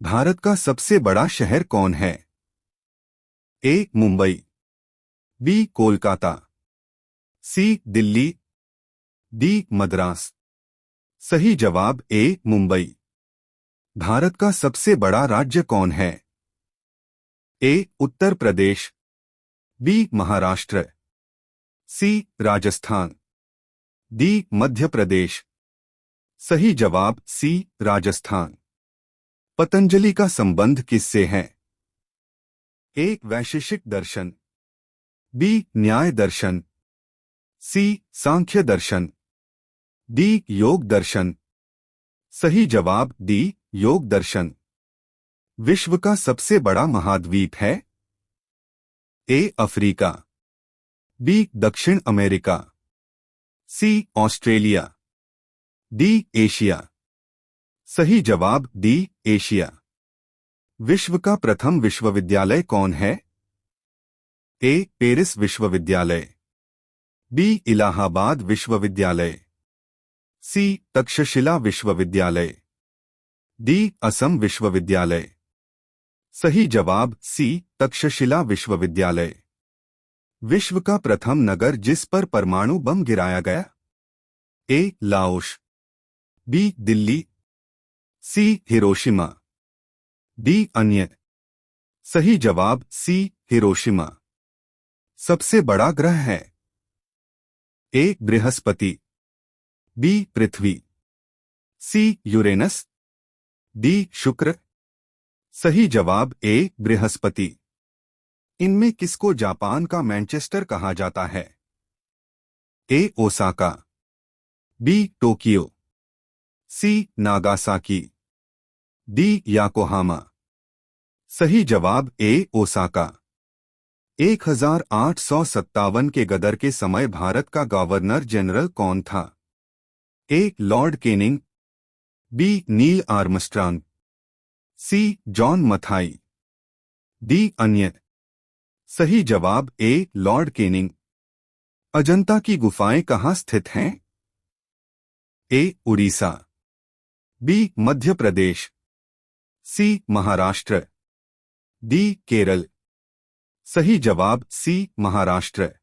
भारत का सबसे बड़ा शहर कौन है? ए मुंबई, बी कोलकाता, सी दिल्ली, डी मद्रास। सही जवाब ए मुंबई। भारत का सबसे बड़ा राज्य कौन है? ए उत्तर प्रदेश, बी महाराष्ट्र, सी राजस्थान, डी मध्य प्रदेश। सही जवाब सी राजस्थान। पतंजलि का संबंध किससे है? ए वैशेषिक दर्शन, बी न्याय दर्शन, सी सांख्य दर्शन, डी योग दर्शन। सही जवाब डी योग दर्शन। विश्व का सबसे बड़ा महाद्वीप है? ए अफ्रीका, बी दक्षिण अमेरिका, सी ऑस्ट्रेलिया, डी एशिया। सही जवाब डी एशिया। विश्व का प्रथम विश्वविद्यालय कौन है? ए पेरिस विश्वविद्यालय, बी इलाहाबाद विश्वविद्यालय, सी तक्षशिला विश्वविद्यालय, डी असम विश्वविद्यालय। सही जवाब सी तक्षशिला विश्वविद्यालय। विश्व का प्रथम नगर जिस पर परमाणु बम गिराया गया? ए लाओस, बी दिल्ली, सी हिरोशिमा, डी अन्य। सही जवाब सी हिरोशिमा। सबसे बड़ा ग्रह है? ए बृहस्पति, बी पृथ्वी, सी यूरेनस, डी शुक्र। सही जवाब ए बृहस्पति। इनमें किसको जापान का मैनचेस्टर कहा जाता है? ए ओसाका, बी टोक्यो, सी नागासाकी, डी याकोहामा। सही जवाब ए ओसाका। 1857 के गदर के समय भारत का गवर्नर जनरल कौन था? A Lord Canning, B Neil Armstrong, C John Mathai, D अन्य। सही जवाब ए लॉर्ड केनिंग। अजंता की गुफाएं कहाँ स्थित हैं? ए उड़ीसा, बी मध्य प्रदेश, सी महाराष्ट्र, डी केरल। सही जवाब सी महाराष्ट्र।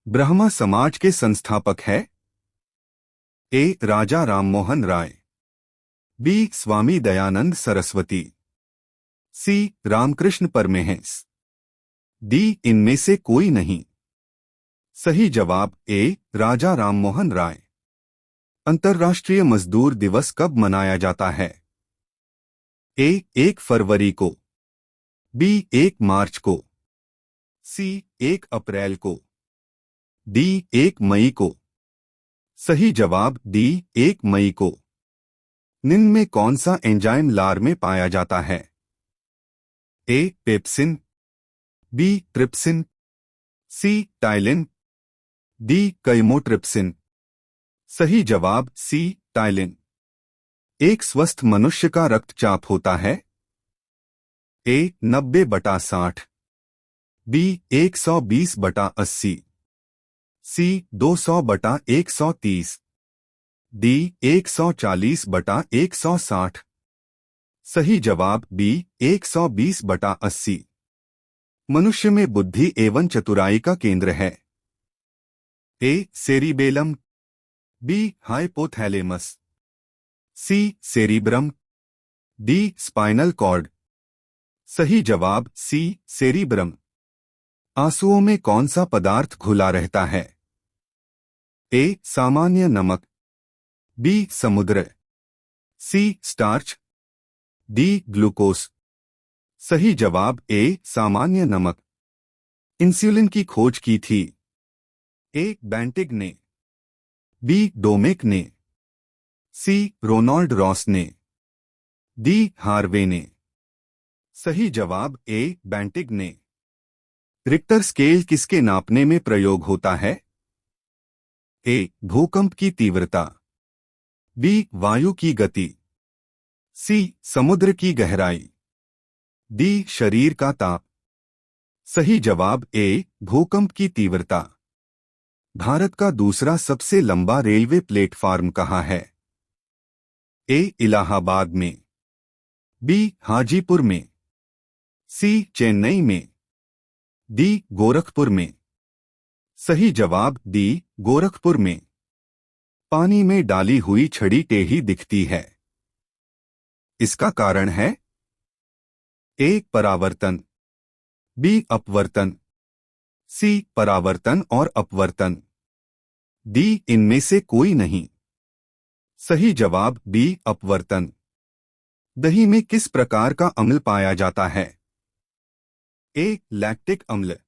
ब्रह्मा समाज के संस्थापक है? ए राजा राममोहन राय, बी स्वामी दयानंद सरस्वती, सी रामकृष्ण परमहंस, डी इनमें से कोई नहीं। सही जवाब ए राजा राममोहन राय। अंतर्राष्ट्रीय मजदूर दिवस कब मनाया जाता है? ए 1 फरवरी को, बी 1 मार्च को, सी 1 अप्रैल को, डी 1 मई को। सही जवाब डी 1 मई को। निम्न में कौन सा एंजाइम लार में पाया जाता है? ए पेप्सिन, बी ट्रिप्सिन, सी टाइलिन, डी कैमोट्रिप्सिन। सही जवाब सी टाइलिन। एक स्वस्थ मनुष्य का रक्तचाप होता है? ए 90/60, बी 120/80, सी 200/130, डी 140/160। सही जवाब बी 120/80। मनुष्य में बुद्धि एवं चतुराई का केंद्र है? ए सेरिबेलम, बी हाइपोथैलेमस, सी सेरिब्रम, डी स्पाइनल कॉर्ड। सही जवाब सी सेरिब्रम। आंसुओं में कौन सा पदार्थ घुला रहता है? ए सामान्य नमक, बी समुद्र, सी स्टार्च, डी ग्लूकोज। सही जवाब ए सामान्य नमक। इंसुलिन की खोज की थी? ए बेंटिग ने, बी डोमेक ने, सी रोनाल्ड रॉस ने, डी हार्वे ने। सही जवाब ए बेंटिग ने। रिक्टर स्केल किसके नापने में प्रयोग होता है? ए भूकंप की तीव्रता, बी वायु की गति, सी समुद्र की गहराई, डी शरीर का ताप। सही जवाब ए भूकंप की तीव्रता। भारत का दूसरा सबसे लंबा रेलवे प्लेटफार्म कहाँ है? ए इलाहाबाद में, बी हाजीपुर में, सी चेन्नई में, डी गोरखपुर में। सही जवाब डी गोरखपुर में। पानी में डाली हुई छड़ी टेढ़ी दिखती है। इसका कारण है ए परावर्तन, बी अपवर्तन, सी परावर्तन और अपवर्तन, डी इनमें से कोई नहीं। सही जवाब बी अपवर्तन। दही में किस प्रकार का अम्ल पाया जाता है? ए लैक्टिक अम्ल,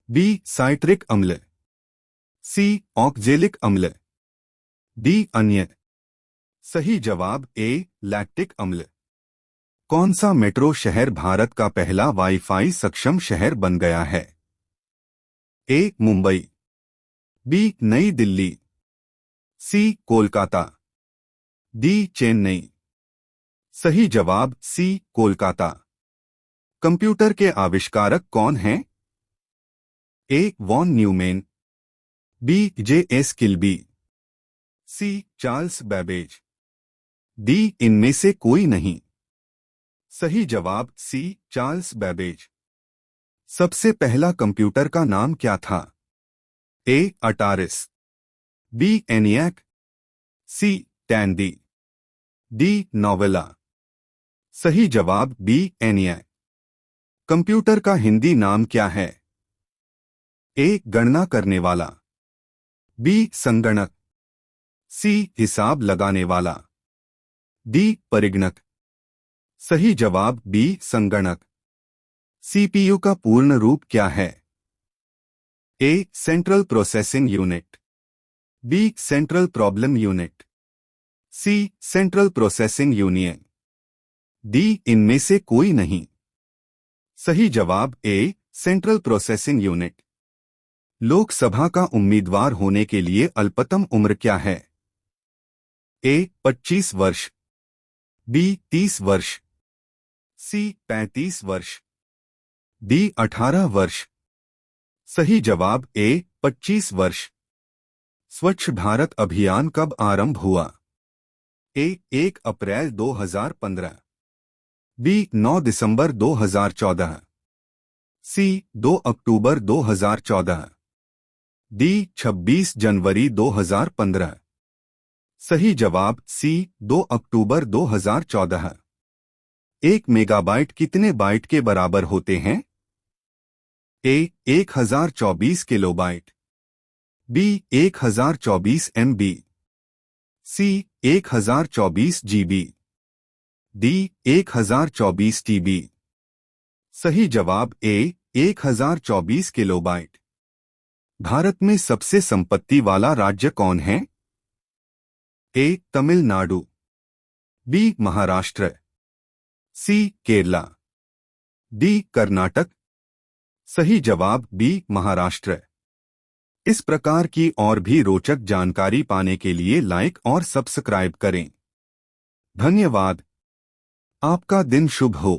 बी साइट्रिक अम्ल, सी ऑक्जेलिक अम्ल, डी अन्य। सही जवाब ए लैक्टिक अम्ल। कौन सा मेट्रो शहर भारत का पहला वाईफाई सक्षम शहर बन गया है? ए Mumbai, B New Delhi, C Kolkata, D Chennai. सही जवाब सी कोलकाता। कंप्यूटर के आविष्कारक कौन हैं? A von Neumann, B J S. Kilby, C Charles Babbage, D इनमें से कोई नहीं। सही जवाब सी चार्ल्स बैबेज। सबसे पहला कंप्यूटर का नाम क्या था? ए अटारिस, बी एनियाक, सी टैंडी, डी नोवेला। सही जवाब बी एनियाक। कंप्यूटर का हिंदी नाम क्या है? ए गणना करने वाला, बी संगणक, सी हिसाब लगाने वाला, डी परिगणक। सही जवाब बी संगणक। सीपीयू का पूर्ण रूप क्या है? A central processing unit, B central problem unit, C central processing union, D इनमें से कोई नहीं। सही जवाब A central processing unit. Lok Sabha का उम्मीदवार होने के लिए अल्पतम उम्र क्या है? ए 25 वर्ष, बी 30 वर्ष, सी 35 वर्ष, डी 18 वर्ष। सही जवाब ए 25 वर्ष। स्वच्छ भारत अभियान कब आरंभ हुआ? ए 1 अप्रैल 2015, बी 9 दिसंबर 2014, सी 2 अक्टूबर 2014, डी 26 जनवरी 2015। सही जवाब सी 2 अक्टूबर 2014। 1 मेगाबाइट कितने बाइट के बराबर होते हैं? ए 1024 किलोबाइट, बी 1024 MB, सी 1024 GB, डी 1024 TB। सही जवाब ए 1024 किलोबाइट। भारत में सबसे संपत्ति वाला राज्य कौन है? ए तमिलनाडु, बी महाराष्ट्र, सी केरला, डी कर्नाटक। सही जवाब बी महाराष्ट्र। इस प्रकार की और भी रोचक जानकारी पाने के लिए लाइक और सब्सक्राइब करें। धन्यवाद। आपका दिन शुभ हो।